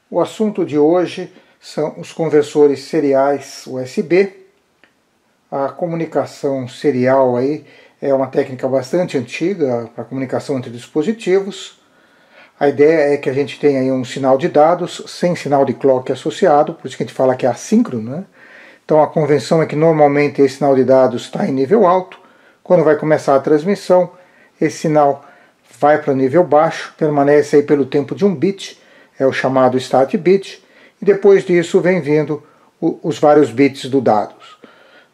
O assunto de hoje são os conversores seriais USB. A comunicação serial aí é uma técnica bastante antiga para comunicação entre dispositivos. A ideia é que a gente tenha aí um sinal de dados sem sinal de clock associado, por isso que a gente fala que é assíncrono, né? Então a convenção é que normalmente esse sinal de dados está em nível alto. Quando vai começar a transmissão, esse sinal vai para o nível baixo, permanece aí pelo tempo de 1 bit, é o chamado start bit, e depois disso vem vindo os vários bits do dados.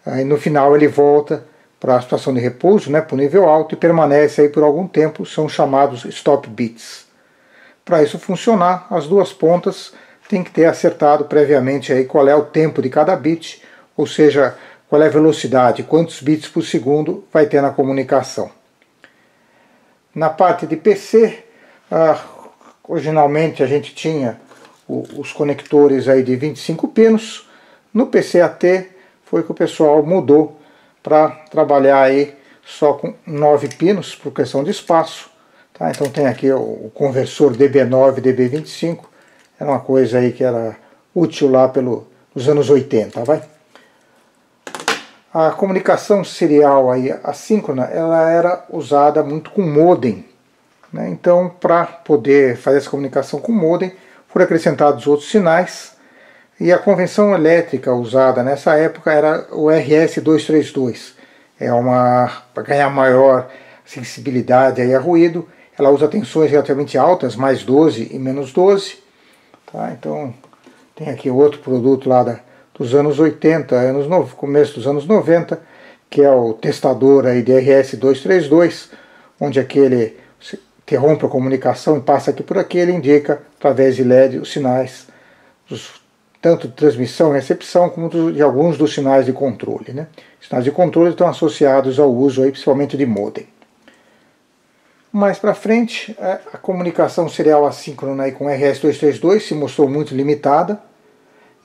Aí no final ele volta para a situação de repouso, né, para o nível alto, e permanece aí por algum tempo, são chamados stop bits. Para isso funcionar, as duas pontas tem que ter acertado previamente aí qual é o tempo de cada bit, ou seja, qual é a velocidade, quantos bits por segundo vai ter na comunicação. Na parte de PC, originalmente a gente tinha os conectores aí de 25 pinos. No PCAT foi que o pessoal mudou para trabalhar aí só com 9 pinos por questão de espaço. Tá? Então tem aqui o conversor DB9, DB25, era uma coisa aí que era útil lá nos anos 80, vai? A comunicação serial aí assíncrona, ela era usada muito com modem. Então, para poder fazer essa comunicação com o modem, foram acrescentados outros sinais, e a convenção elétrica usada nessa época era o RS-232. Para ganhar maior sensibilidade aí a ruído, ela usa tensões relativamente altas, mais 12 e menos 12. Tá? Então, tem aqui outro produto lá dos anos 80, começo dos anos 90, que é o testador aí de RS-232, onde aquele interrompe a comunicação e passa aqui por aqui, ele indica, através de LED, os sinais, tanto de transmissão e recepção, como de alguns dos sinais de controle. Né? Os sinais de controle estão associados ao uso, aí, principalmente de modem. Mais para frente, a comunicação serial assíncrona aí com RS-232 se mostrou muito limitada,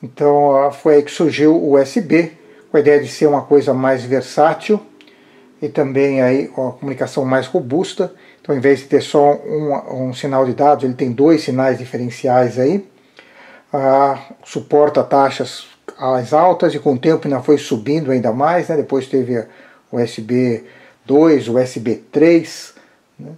então foi aí que surgiu o USB, com a ideia de ser uma coisa mais versátil, e também aí uma comunicação mais robusta. Então, ao invés de ter só um sinal de dados, ele tem 2 sinais diferenciais aí. Suporta taxas mais altas e com o tempo ainda foi subindo ainda mais, né? Depois teve o USB 2, o USB 3. Né?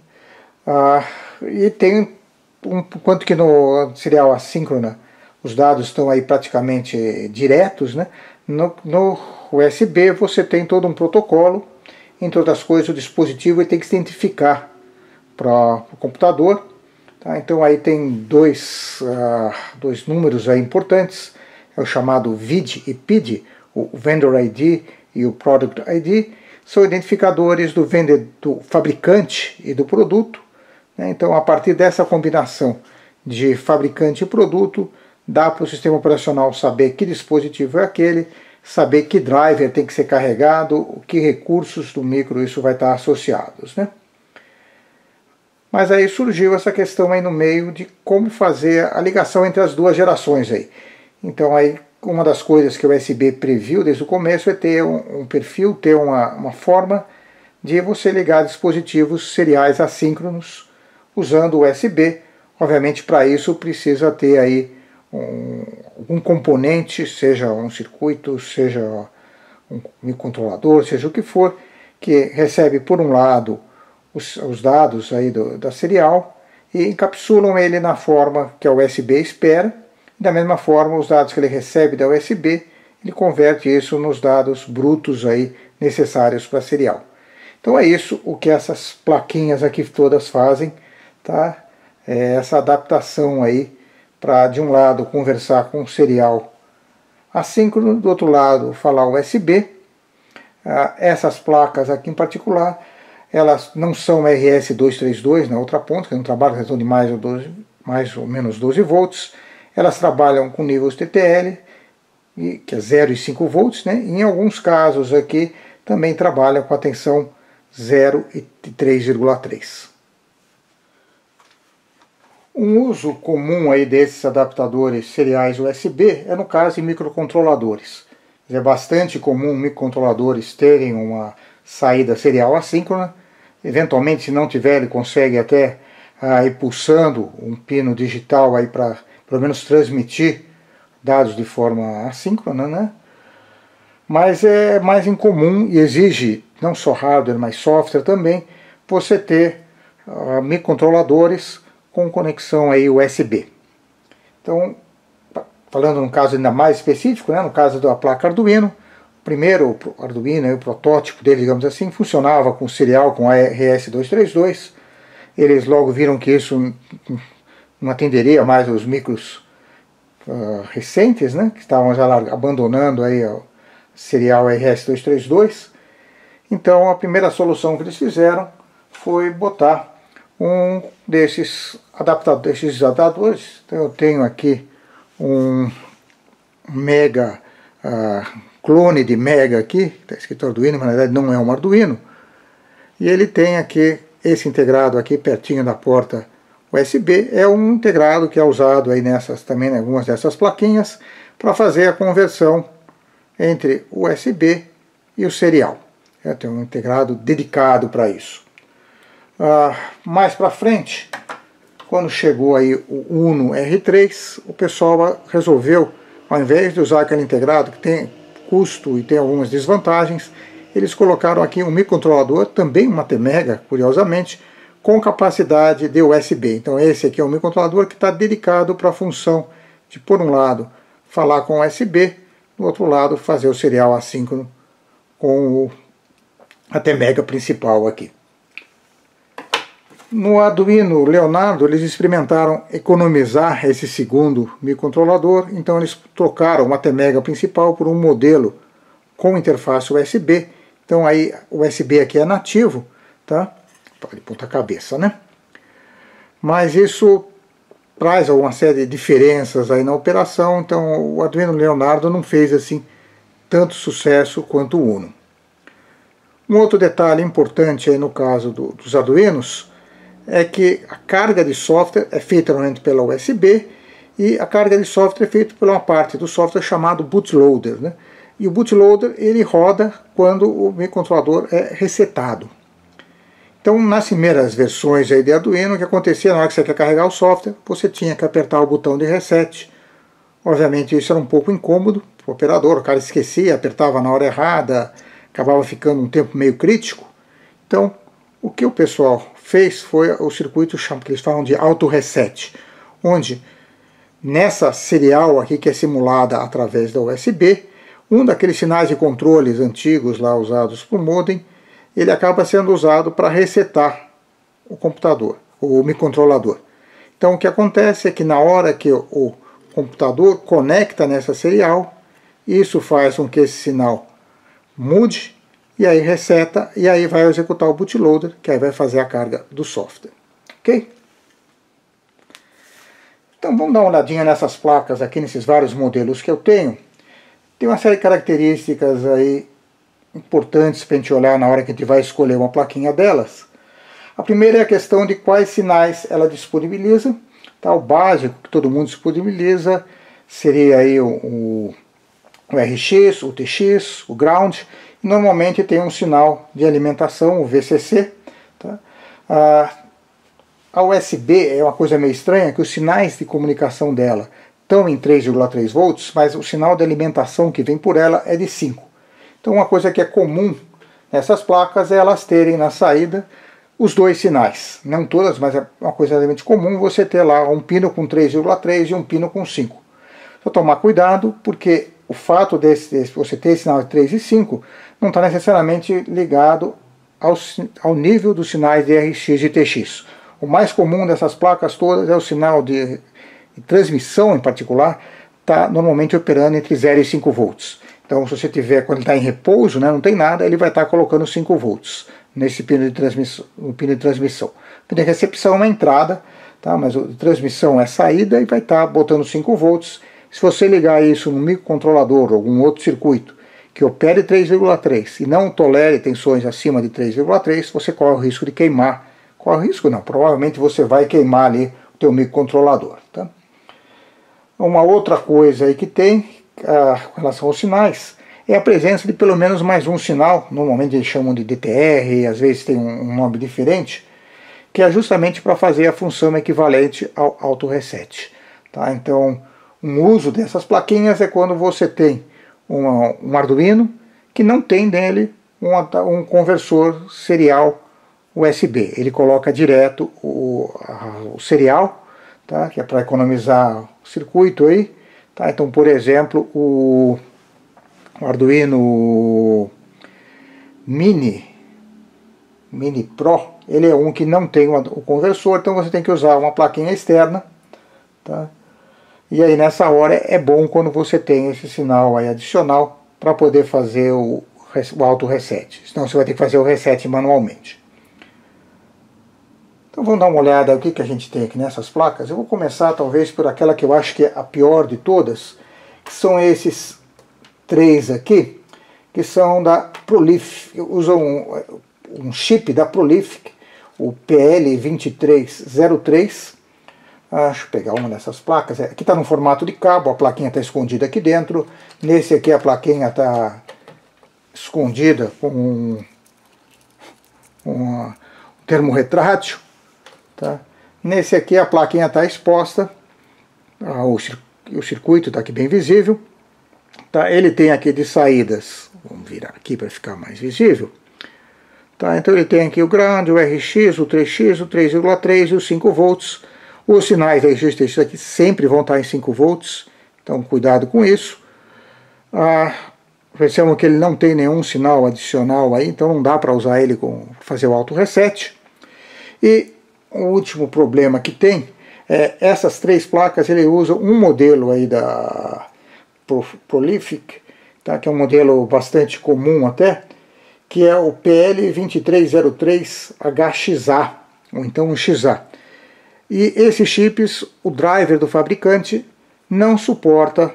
E tem, enquanto que no serial assíncrona os dados estão aí praticamente diretos, né? No USB você tem todo um protocolo. Entre outras coisas, o dispositivo tem que se identificar para o computador. Tá? Então aí tem dois números aí importantes, é o chamado VID e PID, o Vendor ID e o Product ID, são identificadores do fabricante e do produto. Né? Então a partir dessa combinação de fabricante e produto, dá para o sistema operacional saber que dispositivo é aquele, saber que driver tem que ser carregado, que recursos do micro isso vai estar associados, né? Mas aí surgiu essa questão aí no meio de como fazer a ligação entre as duas gerações aí. Então aí uma das coisas que o USB previu desde o começo é ter um perfil, ter uma forma de você ligar dispositivos seriais assíncronos usando o USB. Obviamente para isso precisa ter aí algum componente, seja um circuito, seja um microcontrolador, seja o que for, que recebe por um lado os dados aí da serial e encapsulam ele na forma que a USB espera. Da mesma forma, os dados que ele recebe da USB, ele converte isso nos dados brutos aí necessários para a serial. Então é isso o que essas plaquinhas aqui todas fazem, tá? É essa adaptação aí para, de um lado, conversar com o serial assíncrono, do outro lado, falar USB. Essas placas aqui em particular, elas não são RS-232 na outra ponta, que não trabalham com questão de mais ou menos 12 volts. Elas trabalham com níveis TTL, que é 0 e 5 volts, né? E em alguns casos aqui também trabalham com a tensão 0 e 3,3. Um uso comum aí desses adaptadores seriais USB é no caso de microcontroladores. É bastante comum microcontroladores terem uma saída serial assíncrona. Eventualmente, se não tiver, ele consegue até ir pulsando um pino digital aí para pelo menos transmitir dados de forma assíncrona, né? Mas é mais incomum e exige não só hardware, mas software também, você ter microcontroladores com conexão aí USB. Então, falando num caso ainda mais específico, né, no caso da placa Arduino, o primeiro Arduino, o protótipo dele, digamos assim, funcionava com serial com a RS-232. Eles logo viram que isso não atenderia mais os micros recentes, né, que estavam já abandonando aí o serial RS-232. Então a primeira solução que eles fizeram foi botar um desses adaptadores. Então eu tenho aqui um Mega, clone de Mega aqui, está escrito Arduino, mas na verdade não é um Arduino. E ele tem aqui esse integrado aqui pertinho da porta USB, é um integrado que é usado aí também em algumas dessas plaquinhas para fazer a conversão entre o USB e o serial. Tem um integrado dedicado para isso. Mais para frente, quando chegou aí o Uno R3, o pessoal resolveu, ao invés de usar aquele integrado que tem custo e tem algumas desvantagens, eles colocaram aqui um microcontrolador, também uma T-Mega, curiosamente, com capacidade de USB. Então esse aqui é um microcontrolador que está dedicado para a função de, por um lado, falar com USB, do outro lado, fazer o serial assíncrono com a T-Mega principal aqui. No Arduino Leonardo, eles experimentaram economizar esse segundo microcontrolador, então eles trocaram uma T-Mega principal por um modelo com interface USB. Então aí o USB aqui é nativo, tá? De ponta cabeça, né? Mas isso traz alguma série de diferenças aí na operação, então o Arduino Leonardo não fez assim tanto sucesso quanto o Uno. Um outro detalhe importante aí no caso dos Arduinos é que a carga de software é feita normalmente pela USB e a carga de software é feita por uma parte do software chamado bootloader, né? E o bootloader ele roda quando o microcontrolador é resetado. Então, nas primeiras versões aí de Arduino, o que acontecia na hora que você quer carregar o software, você tinha que apertar o botão de reset. Obviamente isso era um pouco incômodo para o operador, o cara esquecia, apertava na hora errada, acabava ficando um tempo meio crítico. Então, o que o pessoal fez foi o circuito que eles falam de auto-reset, onde nessa serial aqui que é simulada através da USB, um daqueles sinais de controles antigos lá usados por modem, ele acaba sendo usado para resetar o computador, o microcontrolador. Então o que acontece é que na hora que o computador conecta nessa serial, isso faz com que esse sinal mude, e aí reseta, e aí vai executar o bootloader, que aí vai fazer a carga do software. Ok? Então vamos dar uma olhadinha nessas placas aqui, nesses vários modelos que eu tenho. Tem uma série de características aí importantes para a gente olhar na hora que a gente vai escolher uma plaquinha delas. A primeira é a questão de quais sinais ela disponibiliza. Tá, o básico que todo mundo disponibiliza seria aí o RX, o TX, o ground. E normalmente tem um sinal de alimentação, o VCC. Tá? A USB é uma coisa meio estranha, que os sinais de comunicação dela estão em 3,3 volts, mas o sinal de alimentação que vem por ela é de 5. Então uma coisa que é comum nessas placas é elas terem na saída os dois sinais. Não todas, mas é uma coisa realmente comum você ter lá um pino com 3,3 e um pino com 5. Só tomar cuidado, porque o fato de você ter sinal de 3 e 5 não está necessariamente ligado ao nível dos sinais de RX e TX. O mais comum dessas placas todas é o sinal de transmissão, em particular, está normalmente operando entre 0 e 5 volts. Então, se você tiver, quando ele está em repouso, né, não tem nada, ele vai estar colocando 5 volts nesse pino de transmissão. O pino de transmissão. O pino de recepção é uma entrada, tá, mas o de transmissão é saída e vai estar botando 5 volts. Se você ligar isso no microcontrolador ou algum outro circuito que opere 3,3 e não tolere tensões acima de 3,3, você corre o risco de queimar. Corre o risco não, provavelmente você vai queimar ali teu microcontrolador. Tá? Uma outra coisa aí que tem com relação aos sinais é a presença de pelo menos mais um sinal, normalmente eles chamam de DTR, às vezes tem um nome diferente, que é justamente para fazer a função equivalente ao auto reset. Tá? Então, um uso dessas plaquinhas é quando você tem um Arduino que não tem nele um conversor serial USB. Ele coloca direto o serial, tá? Que é para economizar o circuito aí. Tá? Então, por exemplo, o Arduino Mini Pro, ele é um que não tem o conversor, então você tem que usar uma plaquinha externa. Tá? E aí nessa hora é bom quando você tem esse sinal aí adicional para poder fazer o auto reset. Senão você vai ter que fazer o reset manualmente. Então vamos dar uma olhada o que a gente tem aqui nessas placas. Eu vou começar talvez por aquela que eu acho que é a pior de todas, que são esses três aqui, que são da Prolific. Usam um chip da Prolific, o PL2303. Deixa eu pegar uma dessas placas. Aqui está no formato de cabo, a plaquinha está escondida aqui dentro. Nesse aqui a plaquinha está escondida com um termo retrátil. Tá? Nesse aqui a plaquinha está exposta, o circuito está aqui bem visível. Tá? Ele tem aqui de saídas, vamos virar aqui para ficar mais visível. Tá? Então ele tem aqui o ground, o RX, o 3X, o 3,3 e os 5 volts. Os sinais da resistência aqui sempre vão estar em 5 volts, então cuidado com isso. Percebam que ele não tem nenhum sinal adicional aí, então não dá para usar ele com fazer o auto reset. E o último problema que tem é essas três placas, ele usa um modelo aí da Prolific, tá, que é um modelo bastante comum até, que é o PL2303HXA, ou então um XA. E esses chips, o driver do fabricante não suporta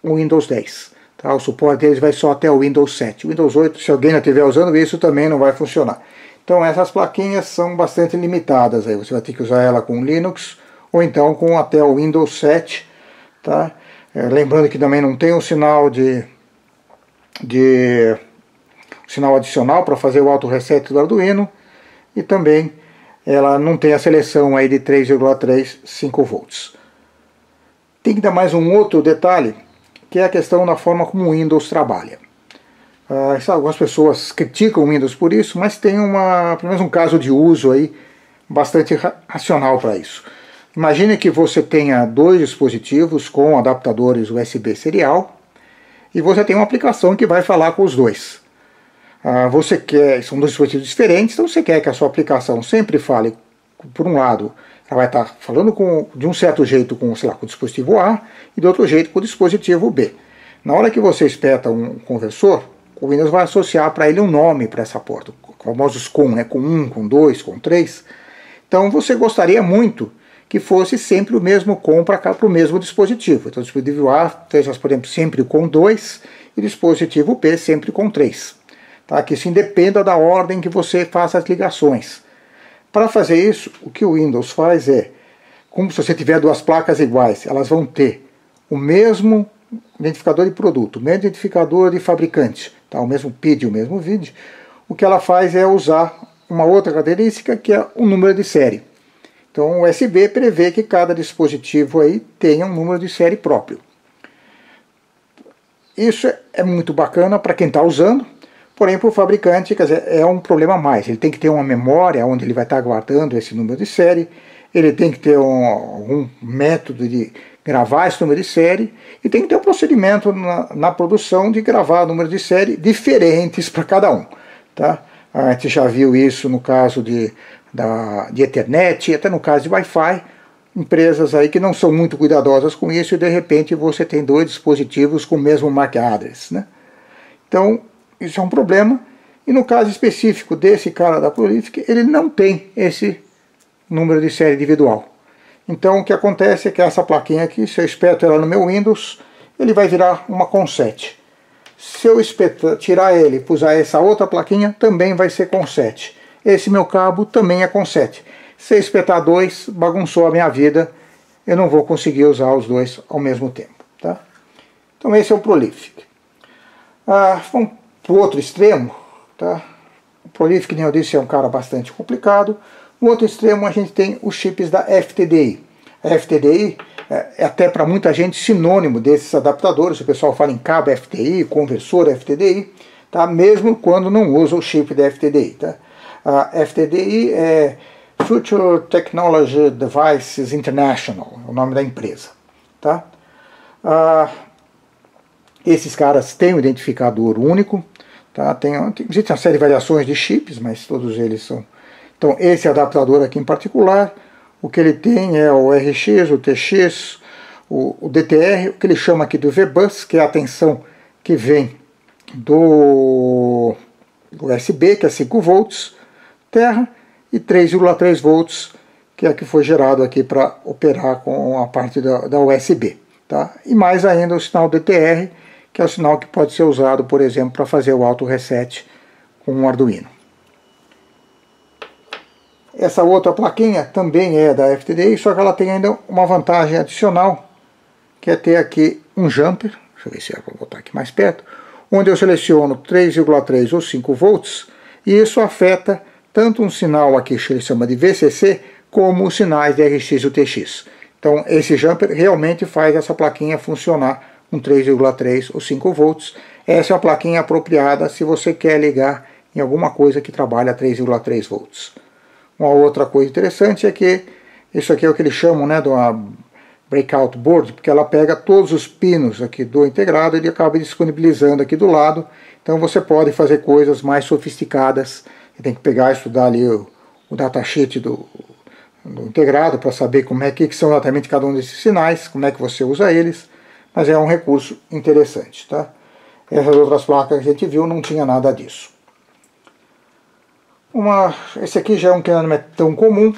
o Windows 10. Tá? O suporte deles vai só até o Windows 7. O Windows 8, se alguém não estiver usando isso, também não vai funcionar. Então essas plaquinhas são bastante limitadas. Aí você vai ter que usar ela com Linux ou então com até o Windows 7. Tá? Lembrando que também não tem um sinal sinal adicional para fazer o auto reset do Arduino. E também ela não tem a seleção aí de 3,3, 5 volts. Tem que dar mais um outro detalhe, que é a questão da forma como o Windows trabalha. Algumas pessoas criticam o Windows por isso, mas tem pelo menos um caso de uso aí bastante racional para isso. Imagine que você tenha dois dispositivos com adaptadores USB serial e você tem uma aplicação que vai falar com os dois. São dois dispositivos diferentes, então você quer que a sua aplicação sempre fale, por um lado, ela vai estar falando de um certo jeito com, sei lá, com o dispositivo A e de outro jeito com o dispositivo B. Na hora que você espeta um conversor, o Windows vai associar para ele um nome para essa porta, os famosos COM, né, com 1, com 2, com 3. Então você gostaria muito que fosse sempre o mesmo COM para o mesmo dispositivo. Então o dispositivo A seja, por exemplo, sempre com 2 e o dispositivo B sempre com 3. Tá? Que isso independa da ordem que você faça as ligações. Para fazer isso, o que o Windows faz é, como se você tiver duas placas iguais, elas vão ter o mesmo identificador de produto, o mesmo identificador de fabricante, tá? O mesmo PID, o mesmo VID. O que ela faz é usar uma outra característica que é o número de série. Então o USB prevê que cada dispositivo aí tenha um número de série próprio. Isso é muito bacana para quem está usando. Porém, para o fabricante, quer dizer, é um problema a mais. Ele tem que ter uma memória onde ele vai estar guardando esse número de série, ele tem que ter algum método de gravar esse número de série, e tem que ter um procedimento na produção de gravar números de série diferentes para cada um. Tá? A gente já viu isso no caso de Ethernet, até no caso de Wi-Fi, empresas aí que não são muito cuidadosas com isso, e de repente você tem dois dispositivos com o mesmo MAC address. Né? Então, isso é um problema, e no caso específico desse cara da Prolific, ele não tem esse número de série individual. Então o que acontece é que essa plaquinha aqui, se eu espeto ela no meu Windows, ele vai virar uma COM7. Se eu tirar ele e usar essa outra plaquinha, também vai ser COM7. Esse meu cabo também é COM7. Se espetar dois, bagunçou a minha vida, eu não vou conseguir usar os dois ao mesmo tempo. Tá? Então esse é o Prolific. Vamos para o outro extremo. Tá? O Prolific, como eu disse, é um cara bastante complicado. No outro extremo a gente tem os chips da FTDI. A FTDI é até para muita gente sinônimo desses adaptadores. O pessoal fala em cabo FTDI, conversor FTDI, tá? Mesmo quando não usa o chip da FTDI. Tá? A FTDI é Future Technology Devices International, é o nome da empresa. Tá? Esses caras têm um identificador único. Tá? Existe uma série de variações de chips, mas todos eles são... Então esse adaptador aqui em particular, o que ele tem é o RX, o TX, o DTR, o que ele chama aqui do VBus, que é a tensão que vem do USB, que é 5 volts, terra, e 3,3 volts, que é a que foi gerado aqui para operar com a parte da USB. Tá? E mais ainda o sinal DTR, que é o sinal que pode ser usado, por exemplo, para fazer o auto reset com um Arduino. Essa outra plaquinha também é da FTDI, só que ela tem ainda uma vantagem adicional, que é ter aqui um jumper, deixa eu ver se eu vou botar aqui mais perto, onde eu seleciono 3,3 ou 5 volts, e isso afeta tanto um sinal aqui que ele chama de VCC, como os sinais de RX e UTX. Então esse jumper realmente faz essa plaquinha funcionar com 3,3 ou 5 volts. Essa é uma plaquinha apropriada se você quer ligar em alguma coisa que trabalha a 3,3 volts. Uma outra coisa interessante é que isso aqui é o que eles chamam, né, de uma breakout board, porque ela pega todos os pinos aqui do integrado e acaba disponibilizando aqui do lado. Então você pode fazer coisas mais sofisticadas. Você tem que pegar e estudar ali o datasheet do integrado para saber como é que são exatamente cada um desses sinais, como é que você usa eles, mas é um recurso interessante. Tá? Essas outras placas que a gente viu não tinha nada disso. Esse aqui já é um que não é tão comum,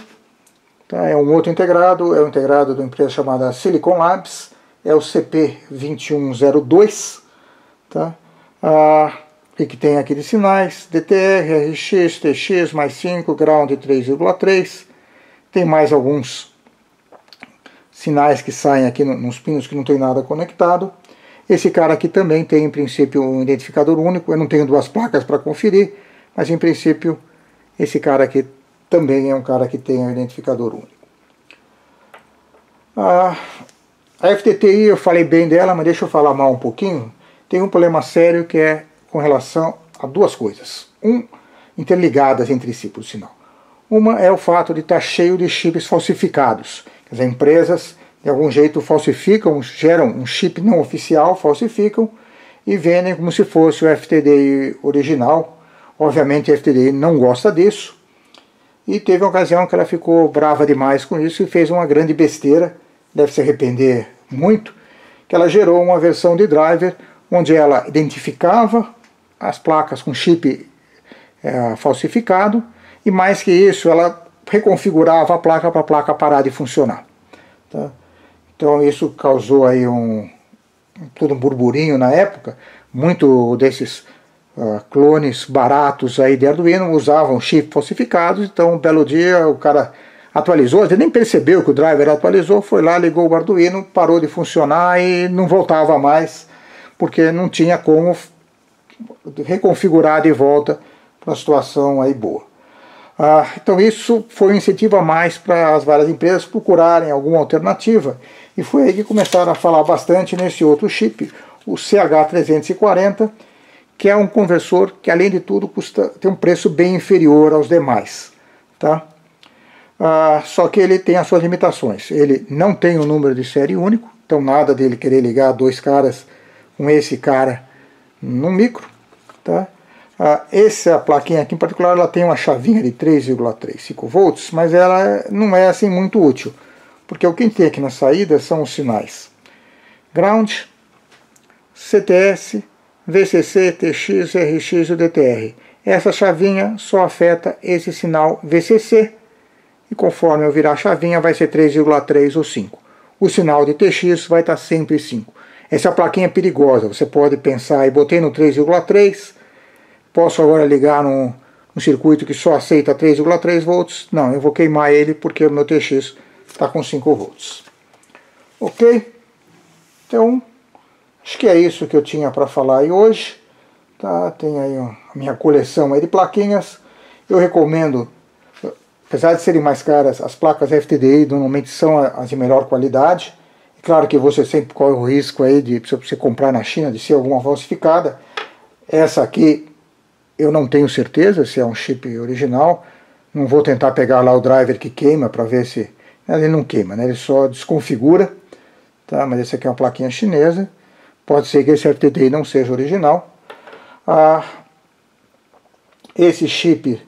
tá? É um outro integrado, é um integrado de uma empresa chamada Silicon Labs, é o CP2102, tá? O que tem aqui de sinais, DTR, RX, TX, mais 5, ground 3,3, tem mais alguns sinais que saem aqui nos pinos que não tem nada conectado. Esse cara aqui também tem em princípio um identificador único, eu não tenho duas placas para conferir, mas em princípio esse cara aqui também é um cara que tem um identificador único. A FTTI eu falei bem dela, mas deixa eu falar mal um pouquinho. Tem um problema sério que é com relação a duas coisas. Interligadas entre si, por sinal. Uma é o fato de estar cheio de chips falsificados. As empresas de algum jeito falsificam, geram um chip não oficial, falsificam e vendem como se fosse o FTDI original. Obviamente a FTDI não gosta disso, e teve uma ocasião que ela ficou brava demais com isso e fez uma grande besteira, deve se arrepender muito, que ela gerou uma versão de driver onde ela identificava as placas com chip falsificado, e mais que isso, ela reconfigurava a placa para a placa parar de funcionar. Tá? Então isso causou aí todo um burburinho na época. Muito desses clones baratos aí de Arduino usavam chip falsificados. Então um belo dia o cara atualizou, ele nem percebeu que o driver atualizou, foi lá, ligou o Arduino, parou de funcionar e não voltava mais, porque não tinha como reconfigurar de volta para uma situação aí boa. Então isso foi um incentivo a mais para as várias empresas procurarem alguma alternativa, e foi aí que começaram a falar bastante nesse outro chip, o CH340, que é um conversor que, além de tudo, tem um preço bem inferior aos demais. Tá? Só que ele tem as suas limitações. Ele não tem um número de série único, então nada dele querer ligar dois caras com esse cara num micro. Tá? Essa plaquinha aqui em particular, ela tem uma chavinha de 3,35 volts, mas ela não é assim muito útil, porque o que a gente tem aqui na saída são os sinais ground, CTS, VCC, TX, RX e DTR. Essa chavinha só afeta esse sinal VCC, e conforme eu virar a chavinha vai ser 3,3 ou 5. O sinal de TX vai estar sempre 5. Essa plaquinha é perigosa, você pode pensar, botei no 3,3, posso agora ligar um circuito que só aceita 3,3 volts, não, eu vou queimar ele porque o meu TX está com 5 volts. Ok? Então, acho que é isso que eu tinha para falar aí hoje. Tá? Tem aí a minha coleção aí de plaquinhas. Eu recomendo, apesar de serem mais caras, as placas FTDI normalmente são as de melhor qualidade. É claro que você sempre corre o risco aí de, se você comprar na China, de ser alguma falsificada. Essa aqui eu não tenho certeza se é um chip original. Não vou tentar pegar lá o driver que queima para ver se... Ele não queima, né? Ele só desconfigura. Tá? Mas esse aqui é uma plaquinha chinesa. Pode ser que esse FTDI não seja original. Esse chip,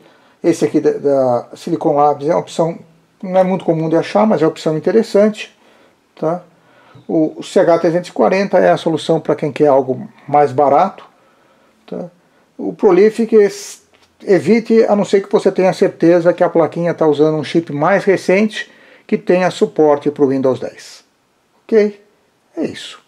esse aqui da Silicon Labs é uma opção, não é muito comum de achar, mas é uma opção interessante. Tá? O CH340 é a solução para quem quer algo mais barato. Tá? O Prolific, evite, a não ser que você tenha certeza que a plaquinha está usando um chip mais recente que tenha suporte para o Windows 10. Ok? É isso.